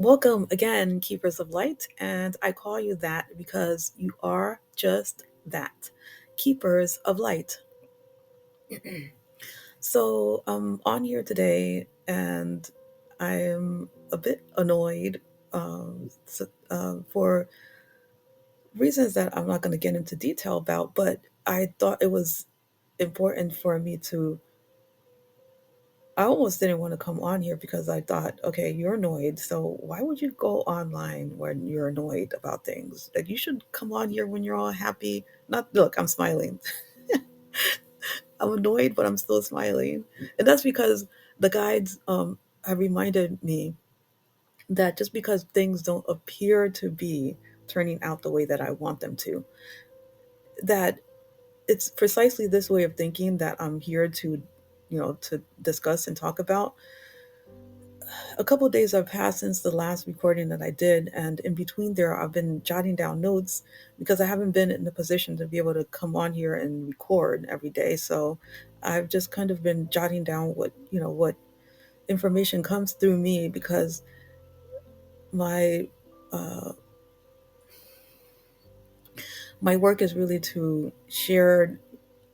Welcome again, Keepers of Light, and I call you that because you are just that, Keepers of Light. So I'm on here today, and I am a bit annoyed for reasons that I'm not going to get into detail about, but I thought it was important for me to. I almost didn't want to come on here because I thought, okay, you're annoyed. So why would you go online when you're annoyed about things? Like you should come on here when you're all happy. Not look, I'm smiling. I'm annoyed, but I'm still smiling. And that's because the guides have reminded me that just because things don't appear to be turning out the way that I want them to, that it's precisely this way of thinking that I'm here to, to discuss and talk about. A couple of days have passed since the last recording that I did, and in between there, I've been jotting down notes because I haven't been in a position to be able to come on here and record every day. So I've just kind of been jotting down what information comes through me because my uh, my work is really to share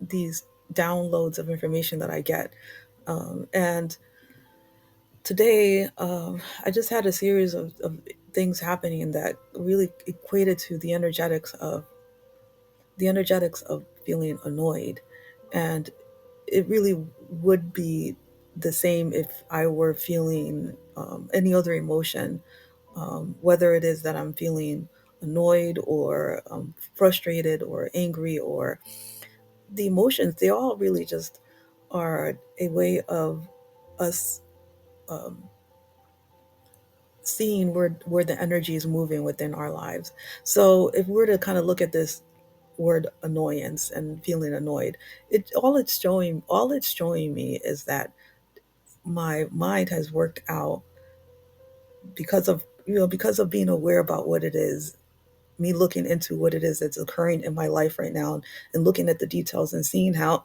these downloads of information that I get, and today, I just had a series of things happening that really equated to the energetics of feeling annoyed, and it really would be the same if I were feeling any other emotion, whether it is that I'm feeling annoyed or frustrated or angry or the emotions. They all really just are a way of us. Um, Seeing where the energy is moving within our lives. So if we were to kind of look at this word annoyance and feeling annoyed, all it's showing me is that my mind has worked out because of being aware about what it is, me looking into what it is that's occurring in my life right now and looking at the details and seeing how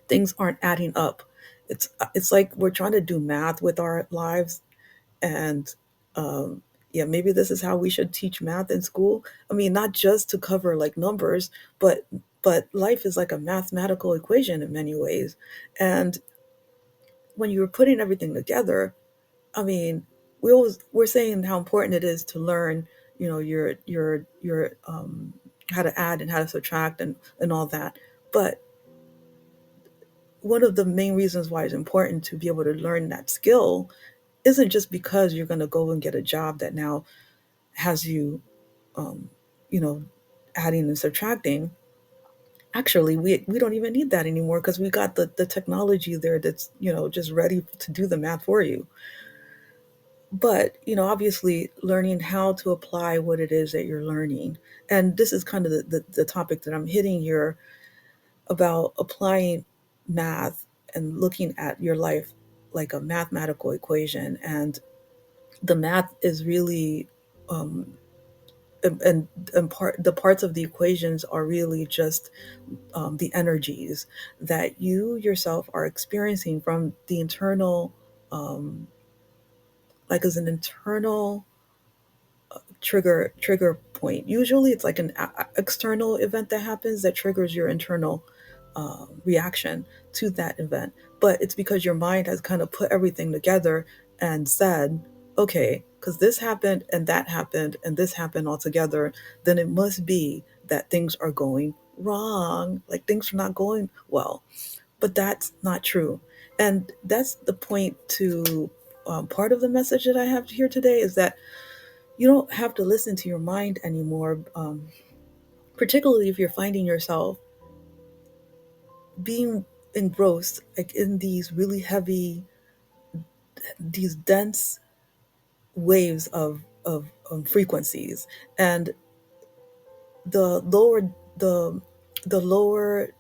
things aren't adding up. It's like we're trying to do math with our lives. And yeah, maybe this is how we should teach math in school. I mean, not just to cover like numbers, but life is like a mathematical equation in many ways. And when you're putting everything together, I mean, we're saying how important it is to learn, your how to add and how to subtract and all that. But one of the main reasons why it's important to be able to learn that skill isn't just because you're going to go and get a job that now has you, um, you know, adding and subtracting. Actually, we don't even need that anymore because we got the technology there that's, just ready to do the math for you. But, obviously learning how to apply what it is that you're learning. And this is kind of the topic that I'm hitting here about applying math and looking at your life like a mathematical equation. And the math is really um, and the parts of the equations are really just the energies that you yourself are experiencing from the internal, um, like as an internal trigger point. Usually it's like an external event that happens that triggers your internal reaction to that event, but it's because your mind has kind of put everything together and said, okay, because this happened and that happened and this happened all together, then it must be that things are going wrong, like things are not going well. But that's not true. And that's the point to part of the message that I have here today is that you don't have to listen to your mind anymore, particularly if you're finding yourself being engrossed like in these really heavy, these dense waves of frequencies. And the lower the lower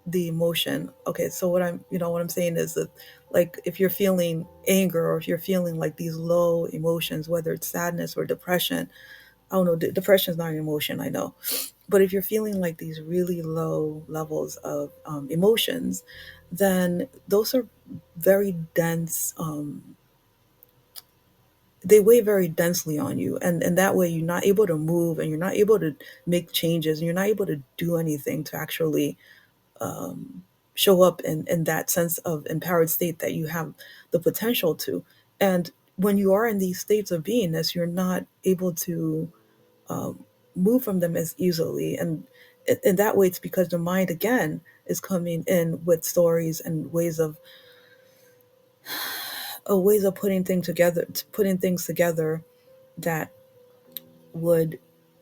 the emotion. Okay, so what I'm saying is that, like, if you're feeling anger or if you're feeling like these low emotions, whether it's sadness or depression, I don't know, depression is not an emotion, I know. But if you're feeling like these really low levels of emotions, then those are very dense, they weigh very densely on you, and that way you're not able to move, and you're not able to make changes, and you're not able to do anything to actually show up in that sense of empowered state that you have the potential to. And when you are in these states of beingness, you're not able to move from them as easily. And in that way, it's because the mind again is coming in with stories and ways of putting things together that would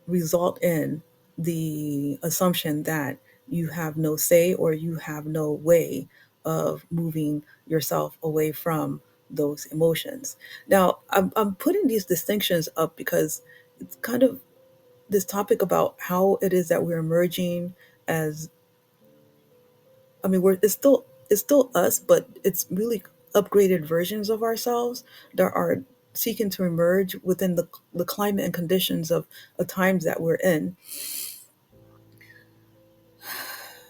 result in the assumption that you have no say or you have no way of moving yourself away from those emotions. Now, I'm putting these distinctions up because it's kind of this topic about how it is that we're emerging as, I mean, it's still us, but it's really upgraded versions of ourselves that are seeking to emerge within the climate and conditions of times that we're in.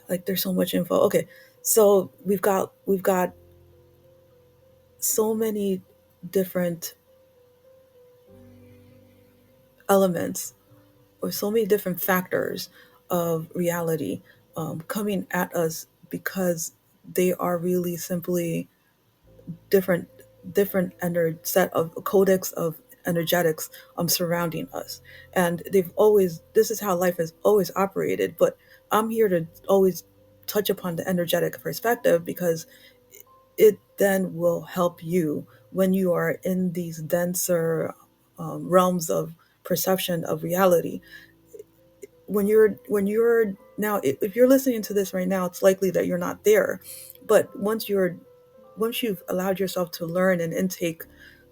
Like there's so much info. Okay, so we've got so many different elements or so many different factors of reality coming at us because they are really simply different set of codex of energetics surrounding us. And they've always, this is how life has always operated, but I'm here to always touch upon the energetic perspective because it then will help you when you are in these denser realms of perception of reality. When you're now, if you're listening to this right now, it's likely that you're not there. But once you've allowed yourself to learn and intake,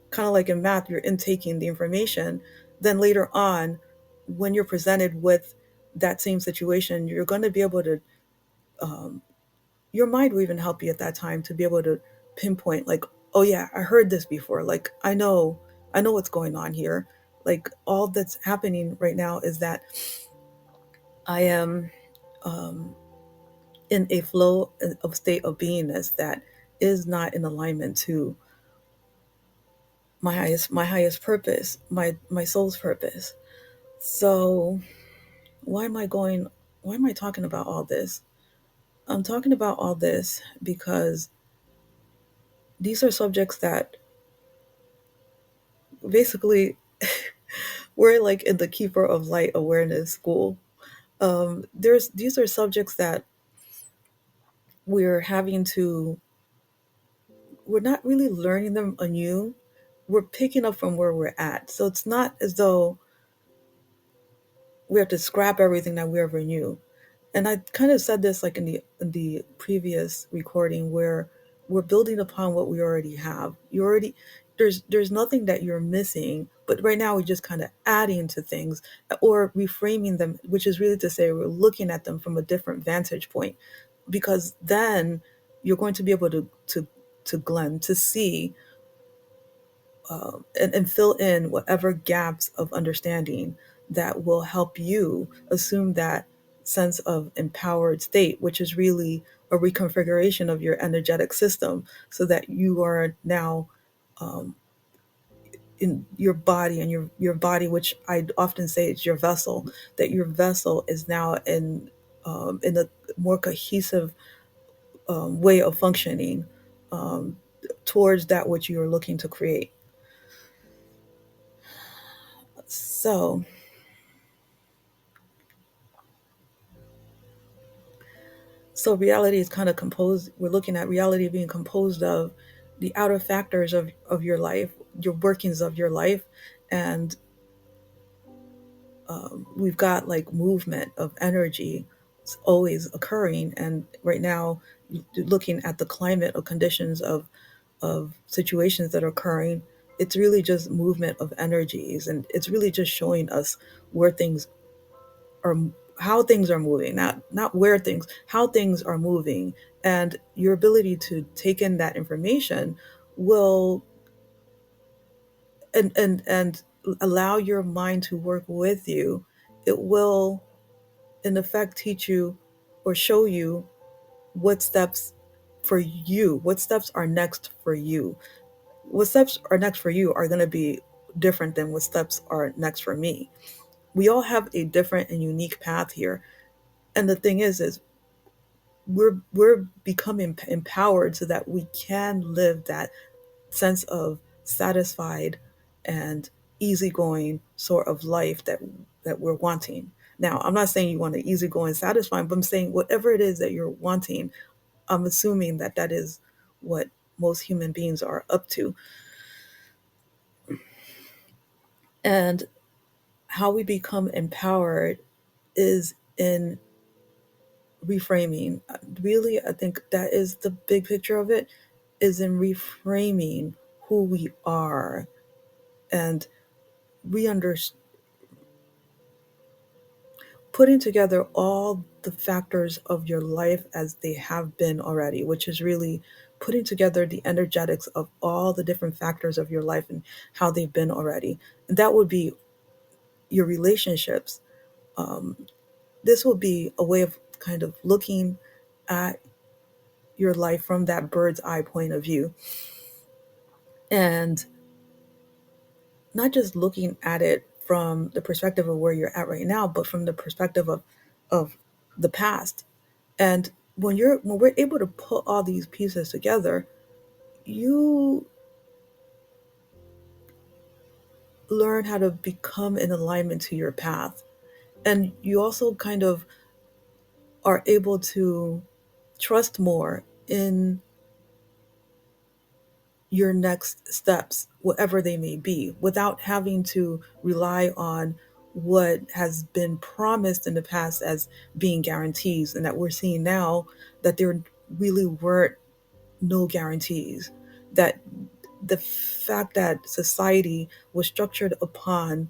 kind of like in math, you're intaking the information, then later on, when you're presented with that same situation, you're going to be able to, your mind will even help you at that time to be able to pinpoint, like, oh yeah, I heard this before. Like, I know what's going on here. Like, all that's happening right now is that I am in a flow of state of beingness that is not in alignment to my highest purpose, my soul's purpose. So why am I going why am I talking about all this? I'm talking about all this because these are subjects that basically we're like in the Keeper of Light awareness school. There's These are subjects that we're having to, we're not really learning them anew. We're picking up from where we're at. So it's not as though we have to scrap everything that we ever knew. And I kind of said this like in the previous recording, where we're building upon what we already have. You already, there's nothing that you're missing, but right now we're just kind of adding to things or reframing them, which is really to say we're looking at them from a different vantage point, because then you're going to be able to glean, to see, and fill in whatever gaps of understanding that will help you assume that sense of empowered state, which is really a reconfiguration of your energetic system, so that you are now in your body, and your body, which I often say is your vessel, that your vessel is now in a more cohesive way of functioning towards that which you are looking to create. So So reality is kind of composed. We're looking at reality being composed of the outer factors of your life, your workings of your life, and we've got like movement of energy always occurring. And right now, looking at the climate of conditions of situations that are occurring, it's really just movement of energies, and it's really just showing us where things are, how things are moving, not where things, how things are moving. And your ability to take in that information will, and allow your mind to work with you. It will in effect teach you or show you what steps for you, what steps are next for you. What steps are next for you are going to be different than what steps are next for me. We all have a different and unique path here. And the thing is we're becoming empowered so that we can live that sense of satisfied and easygoing sort of life that we're wanting. Now, I'm not saying you want to easygoing, satisfying, but I'm saying whatever it is that you're wanting, I'm assuming that that is what most human beings are up to. And how we become empowered is in reframing. Really, I think that is the big picture of it, is in reframing who we are and re putting together all the factors of your life as they have been already, which is really putting together the energetics of all the different factors of your life and how they've been already. And that would be your relationships. This will be a way of kind of looking at your life from that bird's eye point of view, and not just looking at it from the perspective of where you're at right now, but from the perspective of the past. And when we're able to put all these pieces together, you learn how to become in alignment to your path. And you also kind of are able to trust more in your next steps, whatever they may be, without having to rely on what has been promised in the past as being guarantees, and that we're seeing now that there really weren't no guarantees. That the fact that society was structured upon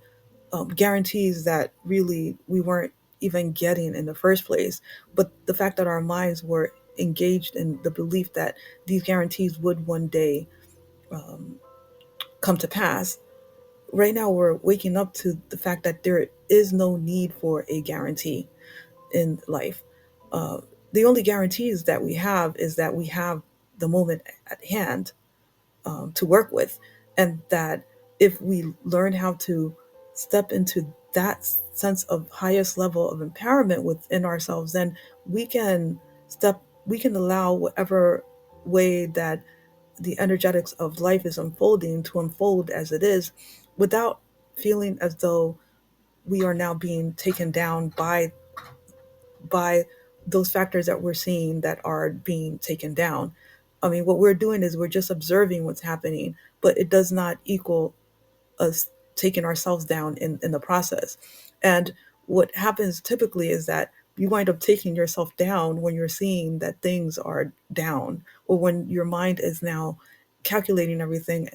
guarantees that really we weren't even getting in the first place, but the fact that our minds were engaged in the belief that these guarantees would one day come to pass. Right now, we're waking up to the fact that there is no need for a guarantee in life. Uh, the only guarantees that we have is that we have the moment at hand to work with, and that if we learn how to step into that sense of highest level of empowerment within ourselves, then we can allow whatever way that the energetics of life is unfolding to unfold as it is, without feeling as though we are now being taken down by those factors that we're seeing that are being taken down. I mean, what we're doing is we're just observing what's happening, but it does not equal us taking ourselves down in the process. And what happens typically is that you wind up taking yourself down when you're seeing that things are down, or when your mind is now calculating everything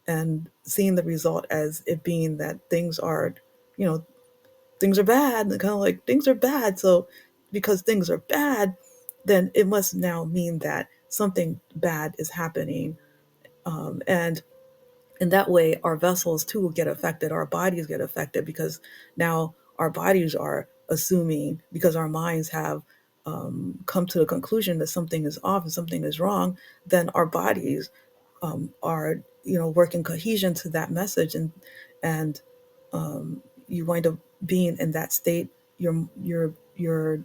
and seeing the result as it being that things are, you know, things are bad, and kind of like things are bad. So because things are bad, then it must now mean that something bad is happening. And in that way, our vessels too will get affected, our bodies get affected, because now our bodies are assuming, because our minds have come to the conclusion that something is off and something is wrong, then our bodies are, working cohesion to that message, and you wind up being in that state. Your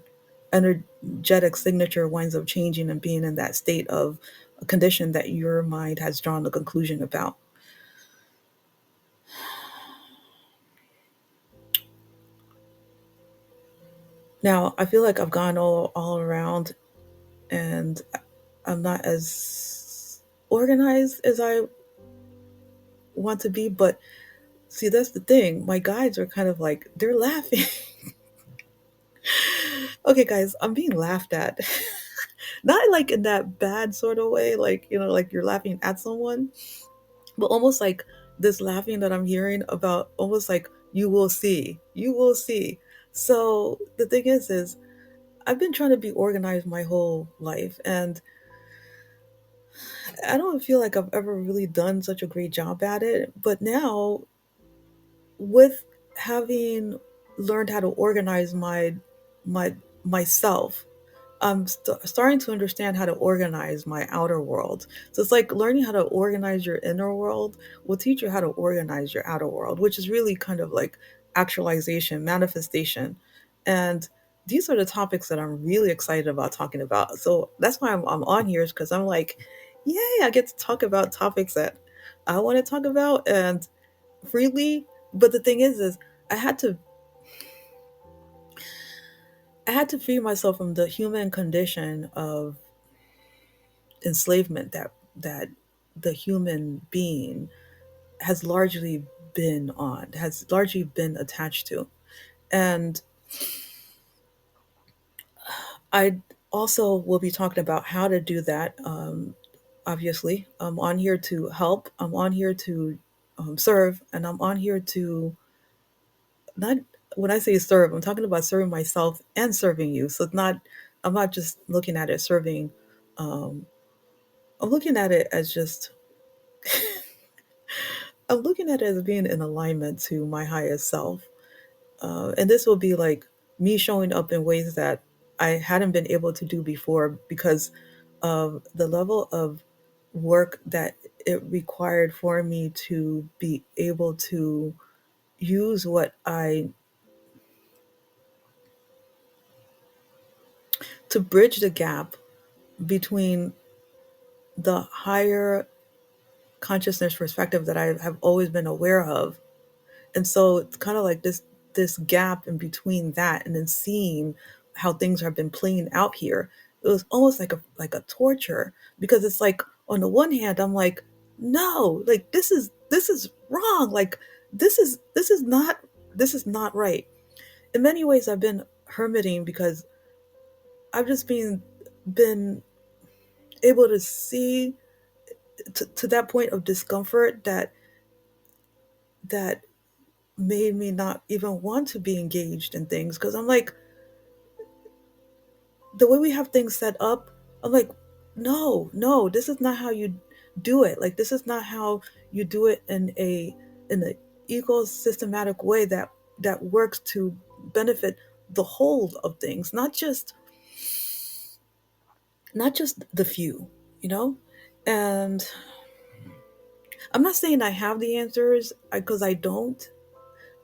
energetic signature winds up changing and being in that state of a condition that your mind has drawn the conclusion about. Now, I feel like I've gone all around, and I'm not as organized as I want to be, but see, that's the thing. My guides are kind of like, they're laughing. Okay, guys, I'm being laughed at. Not like in that bad sort of way, like, like you're laughing at someone, but almost like this laughing that I'm hearing about, almost like you will see, you will see. So the thing is I've been trying to be organized my whole life, and I don't feel like I've ever really done such a great job at it. But now, with having learned how to organize my myself, I'm starting to understand how to organize my outer world. So it's like learning how to organize your inner world will teach you how to organize your outer world, which is really kind of like actualization, manifestation. And these are the topics that I'm really excited about talking about. So that's why I'm on here, is because I'm like, yay, I get to talk about topics that I want to talk about and freely. But the thing is I had to I had to free myself from the human condition of enslavement that the human being has largely has largely been attached to. And I also will be talking about how to do that. Obviously, I'm on here to help. I'm on here to serve, and I'm on here to not. When I say serve, I'm talking about serving myself and serving you. So it's not. I'm not just looking at it serving. Um, I'm looking at it as just I'm looking at it as being in alignment to my highest self. And this will be like me showing up in ways that I hadn't been able to do before because of the level of work that it required for me to be able to use what I to bridge the gap between the higher consciousness perspective that I have always been aware of. And so it's kind of like this gap in between that and then seeing how things have been playing out here. It was almost like a torture because it's like on the one hand I'm like, no, like this is wrong. Like this is not right. In many ways I've been hermiting because I've just been able to see to that point of discomfort that made me not even want to be engaged in things because I'm like, the way we have things set up, I'm like, no, no, this is not how you do it. Like this is not how you do it in a ecosystematic way that works to benefit the whole of things, not just the few, you know? And I'm not saying I have the answers because I don't.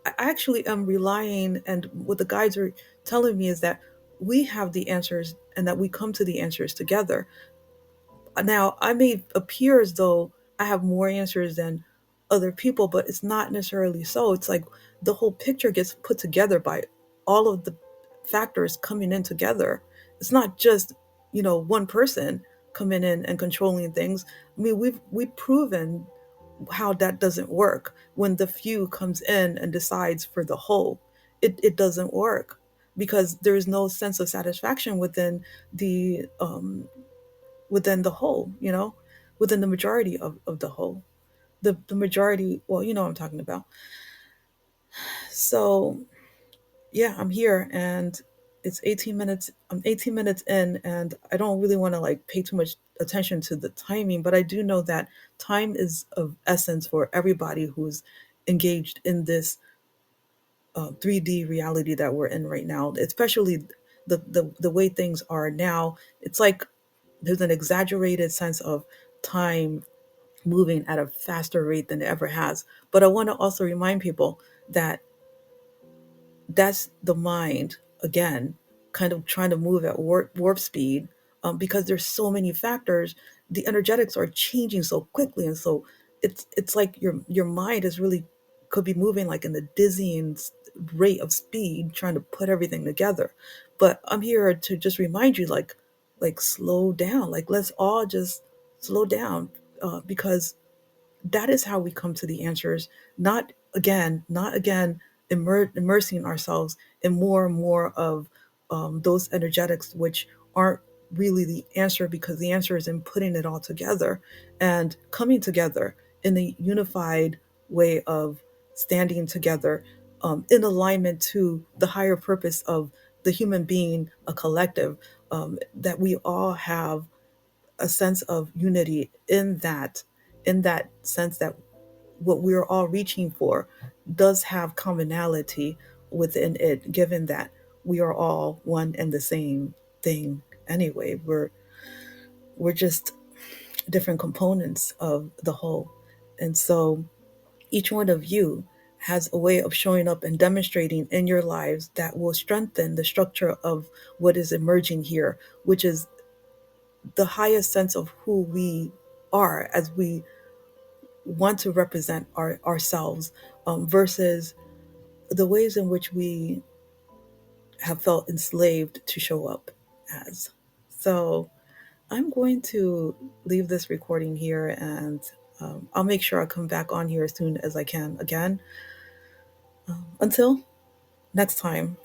I actually am relying, and what the guides are telling me is that we have the answers and that we come to the answers together. Now, I may appear as though I have more answers than other people, but it's not necessarily so. It's like the whole picture gets put together by all of the factors coming in together. It's not just, one person coming in and controlling things. I mean, we've proven how that doesn't work when the few comes in and decides for the whole. It doesn't work because there is no sense of satisfaction within the whole, within the majority of the whole. The majority, well, you know what I'm talking about. So yeah, I'm here and it's 18 minutes. I'm 18 minutes in and I don't really want to like pay too much attention to the timing, but I do know that time is of essence for everybody who's engaged in this 3D reality that we're in right now, especially the way things are now. It's like there's an exaggerated sense of time moving at a faster rate than it ever has. But I want to also remind people that that's the mind again, kind of trying to move at warp speed, because there's so many factors. The energetics are changing so quickly, and so it's like your mind is really could be moving like in the dizzying rate of speed, trying to put everything together. But I'm here to just remind you, like slow down. Like let's all just slow down, because that is how we come to the answers. Not again immersing ourselves in more and more of those energetics which aren't really the answer, because the answer is in putting it all together and coming together in a unified way of standing together, in alignment to the higher purpose of the human being, a collective, that we all have a sense of unity in that sense that what we're all reaching for does have commonality within it, given that we are all one and the same thing anyway. We're just different components of the whole. And so each one of you has a way of showing up and demonstrating in your lives that will strengthen the structure of what is emerging here, which is the highest sense of who we are as we want to represent ourselves, versus the ways in which we have felt enslaved to show up as. So I'm going to leave this recording here, and I'll make sure I come back on here as soon as I can again. Until next time,